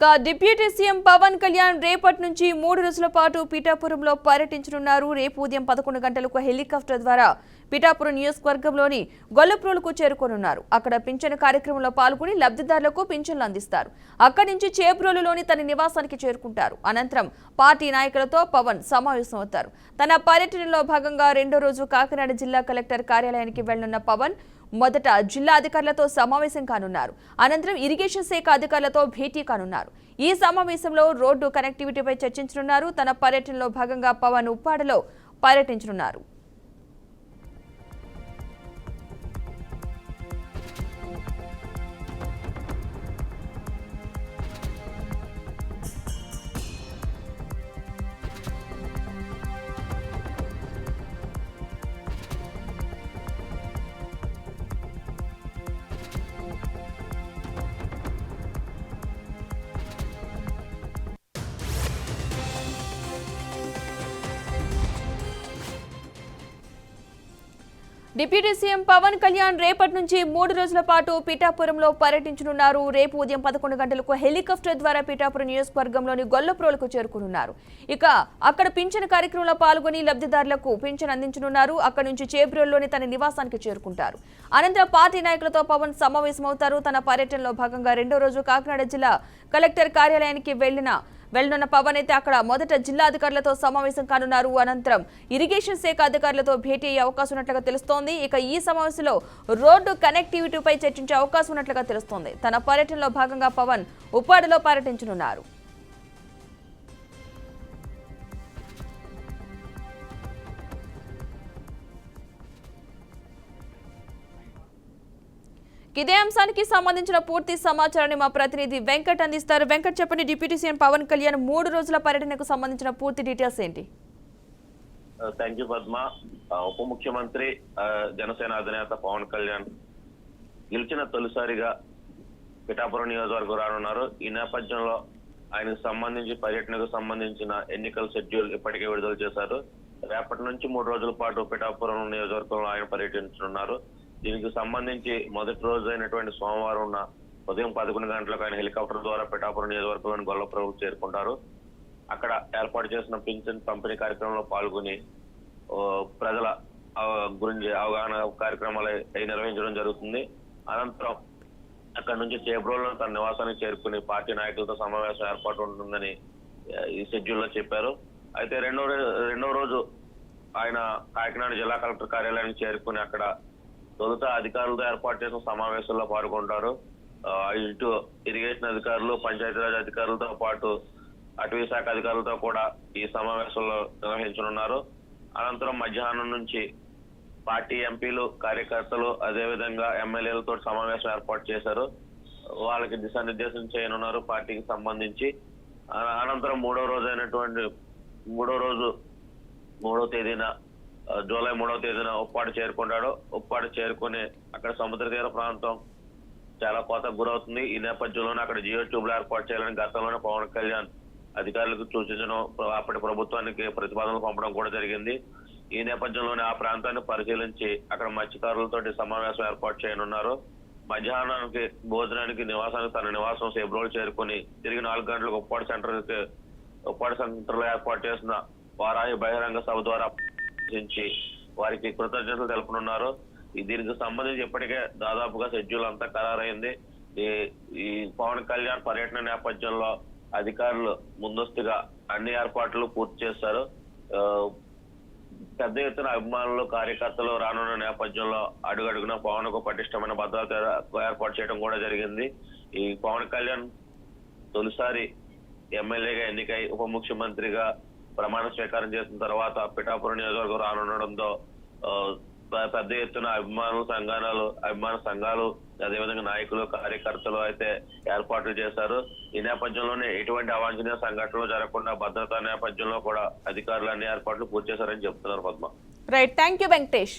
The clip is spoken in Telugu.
డిప్యూటీ సీఎం పవన్ కళ్యాణ్ రేపటి నుంచి 3 రోజుల పాటు పిఠాపురంలో పర్యటించనున్నారు. రేపు ఉదయం 11 గంటలకు హెలికాప్టర్ ద్వారా పిఠాపురం నియోజకవర్గంలోని గొల్లప్రోలుకు చేరుకోనున్నారు. అక్కడ పింఛను కార్యక్రమంలో పాల్గొని లబ్ధిదారులకు పింఛన్లు అందిస్తారు. అక్కడి నుంచి చేబ్రోలులోని తన నివాసానికి చేరుకుంటారు. అనంతరం పార్టీ నాయకులతో పవన్ సమావేశమవుతారు. తన పర్యటనలో భాగంగా రెండో రోజు కాకినాడ జిల్లా కలెక్టర్ కార్యాలయానికి వెళ్లనున్న పవన్ మొదట జిల్లా అధికారులతో సమావేశం కానున్నారు. అనంతరం ఇరిగేషన్ శాఖ అధికారులతో భేటీ కానున్నారు. ఈ సమావేశంలో రోడ్డు కనెక్టివిటీపై చర్చించనున్నారు. తన పర్యటనలో భాగంగా పవన్ ఉప్పాడలో పర్యటించనున్నారు. డిప్యూటీ సీఎం పవన్ కళ్యాణ్ రేపటి నుంచి 3 రోజుల పాటు పిఠాపురంలో పర్యటించనున్నారు. రేపు ఉదయం 11 గంటలకు హెలికాప్టర్ ద్వారా పిఠాపురం నియోజకవర్గంలోని గొల్లప్రోలుకు చేరుకునున్నారు. అక్కడ పింఛను కార్యక్రమంలో పాల్గొని లబ్ధిదారులకు పింఛను అందించనున్నారు. అక్కడి నుంచి చేబ్రోలులోని తన నివాసానికి చేరుకుంటారు. అనంతరం పార్టీ నాయకులతో పవన్ సమావేశమవుతారు. తన పర్యటనలో భాగంగా రెండో రోజు కాకినాడ జిల్లా కలెక్టర్ కార్యాలయానికి వెళ్లనున్న పవన్ అయితే అక్కడ మొదట జిల్లా అధికారులతో సమావేశం కానున్నారు. అనంతరం ఇరిగేషన్ శాఖ అధికారులతో భేటీ అయ్యే అవకాశం ఉన్నట్లుగా తెలుస్తోంది. ఈ సమావేశంలో రోడ్డు కనెక్టివిటీపై చర్చించే అవకాశం ఉన్నట్లుగా తెలుస్తోంది. తన పర్యటనలో భాగంగా పవన్ ఉప్పాడలో పర్యటించనున్నారు. ఇదే అంశానికి సంబంధించిన పూర్తి సమాచారాన్ని మా ప్రతినిధి వెంకట్ అందిస్తారు. వెంకట్, చెప్పండి, డిప్యూటీ సీఎం పవన్ కళ్యాణ్ 3 రోజుల పర్యటనకు సంబంధించిన పూర్తి డీటెయిల్స్ ఏంటి? Thank you Padma. ఉప ముఖ్యమంత్రి జనసేన అధినేత పవన్ కళ్యాణ్ గెలిచిన తొలిసారిగా పిఠాపురం నియోజకవర్గం రానున్నారు. ఈ నేపథ్యంలో ఆయనకు సంబంధించి పర్యటనకు సంబంధించిన ఎన్నికల షెడ్యూల్ ఇప్పటికే విడుదల చేశారు. రేపటి నుంచి 3 రోజుల పాటు పిఠాపురం నియోజకవర్గంలో ఆయన పర్యటించనున్నారు. దీనికి సంబంధించి మొదటి రోజు అయినటువంటి సోమవారం ఉదయం 11 గంటలకు ఆయన హెలికాప్టర్ ద్వారా పిఠాపురం నియోజకవర్గంలోని గొల్లప్రోలుకు చేరుకుంటారు. అక్కడ ఏర్పాటు చేసిన పింఛన్ పంపిణీ కార్యక్రమంలో పాల్గొని ప్రజల గురించి అవగాహన కార్యక్రమాలు నిర్వహించడం జరుగుతుంది. అనంతరం అక్కడ నుంచి చేబ్రోలులో తన నివాసానికి చేరుకుని పార్టీ నాయకులతో సమావేశం ఏర్పాటు ఉంటుందని ఈ షెడ్యూల్లో చెప్పారు. అయితే రెండో రోజు ఆయన కాకినాడ జిల్లా కలెక్టర్ కార్యాలయానికి చేరుకుని అక్కడ తొలుత అధికారులతో ఏర్పాటు చేసిన సమావేశంలో పాల్గొంటారు. ఇటు ఇరిగేషన్ అధికారులు, పంచాయతీరాజ్ అధికారులతో పాటు అటవీ శాఖ అధికారులతో కూడా ఈ సమావేశంలో నిర్వహించనున్నారు. అనంతరం మధ్యాహ్నం నుంచి పార్టీ ఎంపీలు, కార్యకర్తలు, అదేవిధంగా ఎమ్మెల్యేలతో సమావేశం ఏర్పాటు చేశారు. వాళ్ళకి దిశానిర్దేశం చేయనున్నారు పార్టీకి సంబంధించి. అనంతరం మూడో తేదీన జూలై 3వ తేదీన ఉప్పాడు చేరుకుంటాడు. ఉప్పాడు చేరుకుని అక్కడ సముద్ర తీర ప్రాంతం చాలా కోతకు గురవుతుంది. ఈ నేపథ్యంలోనే అక్కడ జియో ట్యూబ్లు ఏర్పాటు చేయాలని గతంలోనే పవన్ కళ్యాణ్ అధికారులకు సూచించడం, అప్పటి ప్రభుత్వానికి ప్రతిపాదనలు పంపడం కూడా జరిగింది. ఈ నేపథ్యంలోనే ఆ ప్రాంతాన్ని పరిశీలించి అక్కడ మత్స్యకారులతో సమావేశం ఏర్పాటు చేయనున్నారు. మధ్యాహ్నానికి భోజనానికి తన నివాసం చేబ్రోలు చేరుకుని తిరిగి 4 గంటలకు ఉప్పాడు సెంటర్లో ఏర్పాటు చేసిన వారాహి బహిరంగ సభ ద్వారా వారికి కృతజ్ఞతలు తెలుపనున్నారు. దీనికి సంబంధించి ఇప్పటికే దాదాపుగా షెడ్యూల్ అంతా ఖరారైంది. ఈ పవన్ కళ్యాణ్ పర్యటన నేపథ్యంలో అధికారులు ముందస్తుగా అన్ని ఏర్పాట్లు పూర్తి చేశారు. పెద్ద ఎత్తున అభిమానులు, కార్యకర్తలు రానున్న నేపథ్యంలో అడుగడుగున పవన్ కు పటిష్టమైన భద్రత ఏర్పాటు చేయడం కూడా జరిగింది. ఈ పవన్ కళ్యాణ్ తొలిసారి ఎమ్మెల్యేగా ఎన్నికై ఉప ముఖ్యమంత్రిగా ప్రమాణ స్వీకారం చేసిన తర్వాత పిఠాపురం నియోజకవర్గం రానుండడంతో పెద్ద ఎత్తున అభిమాన సంఘాలు, అదేవిధంగా నాయకులు, కార్యకర్తలు అయితే ఏర్పాట్లు చేశారు. ఈ నేపథ్యంలోనే ఎటువంటి అవాంఛనీయ సంఘటనలు జరగకుండా భద్రతా నేపథ్యంలో కూడా అధికారులు అన్ని ఏర్పాట్లు పూర్తి చేశారని చెప్తున్నారు Padma. Right, thank you Venkatesh.